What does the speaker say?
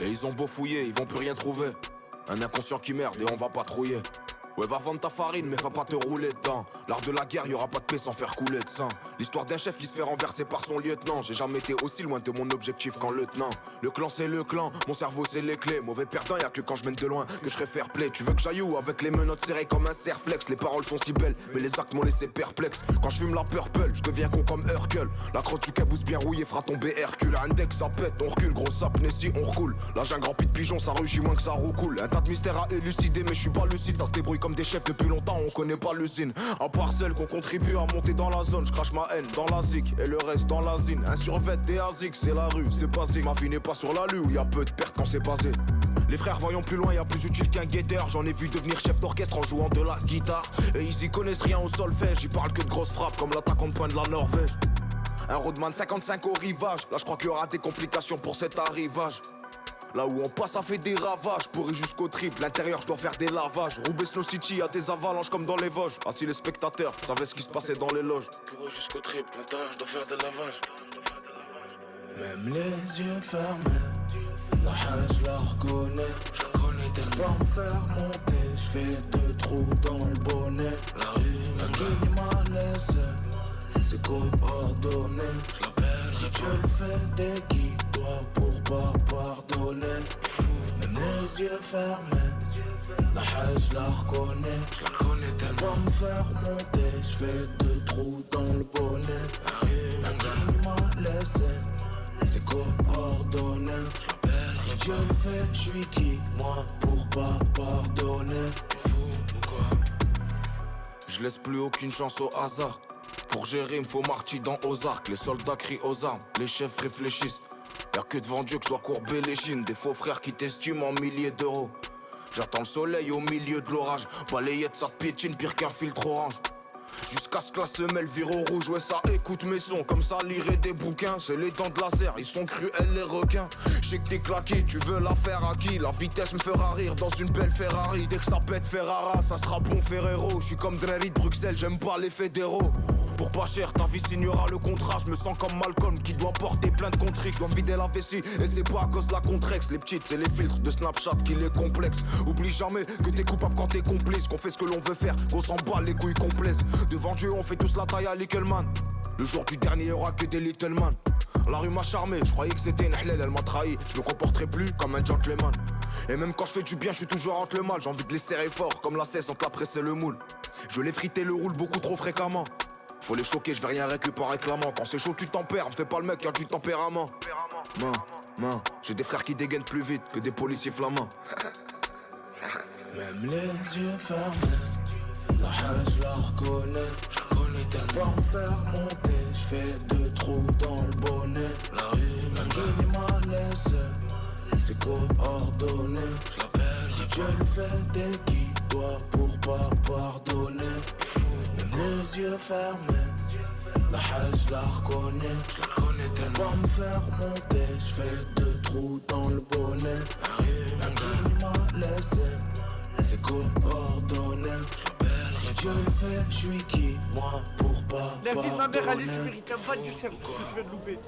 Et ils ont beau fouiller, ils vont plus rien trouver. Un inconscient qui merde et on va patrouiller. Ouais, va vendre ta farine, mais va pas te rouler dedans. L'art de la guerre, y'aura pas de paix sans faire couler de sang. L'histoire d'un chef qui se fait renverser par son lieutenant. J'ai jamais été aussi loin de mon objectif qu'en lieutenant. Le clan c'est le clan, mon cerveau c'est les clés. Mauvais perdant, y'a que quand je mène de loin que je serai fair play. Tu veux que j'aille où avec les menottes serrées comme un serflex. Les paroles sont si belles, mais les actes m'ont laissé perplexe. Quand je fume la purple, je deviens con comme Hercule. La crotte du cabousse bien rouillée fera tomber Hercule. Index ça pète, on recule, gros sapnessi, on recoule. Là j'ai un grand pit de pigeon, ça rugit moins que ça roucoule. Un tas de mystères à élucider, mais je suis pas lucide. Ça se débrouille comme des chefs depuis longtemps. On connaît pas l'usine, à part celle qu'on contribue à monter dans la zone. Je crache ma haine dans la zik et le reste dans la zine. Un survêt des ASIC, c'est la rue, c'est basique. Ma vie n'est pas sur la lue où y a peu de pertes quand c'est basé. Les frères voyons plus loin, y a plus utile qu'un guetteur. J'en ai vu devenir chef d'orchestre en jouant de la guitare. Et ils y connaissent rien au solfège, ils parlent que de grosses frappes comme l'attaquant de poing de la Norvège. Un roadman 55 au rivage, là je crois qu'il y aura des complications pour cet arrivage. Là où on passe ça fait des ravages, pourri jusqu'au triple, l'intérieur je dois faire des lavages. Roubaix Snow City y'a des avalanches comme dans les Vosges. Assis les spectateurs savaient ce qui se passait dans les loges. Pourri jusqu'au triple, l'intérieur je dois faire des lavages. Même les yeux fermés, la haine je la reconnais. Je la connais tellement. Pas me faire monter, je fais deux trous dans le bonnet. La rue, La qui m'a laissé, c'est coordonné. je l'appelle, Si Dieu le fait des qui doit pour pas pardonner. Même les yeux fermés, la haine je la reconnais. je la connais tellement. Pas me faire monter, je fais deux trous dans le bonnet. La rue, La qui m'a laissé, c'est coordonné. je l'appelle, Si Dieu le fait, je suis qui, moi, pour pas pardonner. fou ou quoi? Je laisse plus aucune chance au hasard. Pour gérer, il me faut marcher dans aux arcs. Les soldats crient aux armes, les chefs réfléchissent. Y'a que devant Dieu que je dois courber les chines. Des faux frères qui t'estiment en milliers d'euros. J'attends le soleil au milieu de l'orage. Balayette ça te piétine pire qu'un filtre orange. Jusqu'à ce que la semelle vire au rouge. Ouais ça écoute mes sons comme ça lirait des bouquins. C'est les dents de laser, ils sont cruels les requins. Je sais que t'es claqué, tu veux la faire à qui? La vitesse me fera rire dans une belle Ferrari. Dès que ça pète Ferrara, ça sera bon Ferrero. Je suis comme Dreri de Bruxelles, j'aime pas les fédéraux. Pour pas cher, ta vie signera le contrat. Je me sens comme Malcolm qui doit porter plein de contre-X. Je dois me vider la vessie et c'est pas à cause de la contrex. Les petites c'est les filtres de Snapchat qui les complexent. Oublie jamais que t'es coupable quand t'es complice. Qu'on fait ce que l'on veut faire, qu'on s'en bat les couilles complexes. Devant Dieu on fait tous la taille à Littleman. Le jour du dernier y'aura que des little man. La rue m'a charmé, je croyais que c'était une hlèle, elle m'a trahi. Je me comporterai plus comme un gentleman. Et même quand je fais du bien, je suis toujours entre le mal. J'ai envie de les serrer fort, comme la cesse entre la presse et le moule. Je les friter le roule beaucoup trop fréquemment. Faut les choquer, je vais rien récupérer réclamant. Quand c'est chaud tu tempères, me fais pas le mec, y'a du tempérament. J'ai des frères qui dégainent plus vite que des policiers flamands. Même les yeux fermés, la haine je la reconnais. Je la connais tellement. Pas me faire monter, je fais deux trous dans le bonnet. La rue, La qui m'a laissé, c'est coordonné. je l'appelle, Si Dieu le fait des qui doit pour pas pardonner. Même les yeux fermés, la haine je la reconnais. je la connais tellement. Pas me faire monter, je fais deux trous dans le bonnet. La rue, La qui m'a laissé, c'est coordonné. Si Dieu le fait, je suis qui, moi, pour pas La vie de ma mère, allez, tu pardonner. mérites un bac du chef que tu viens de louper.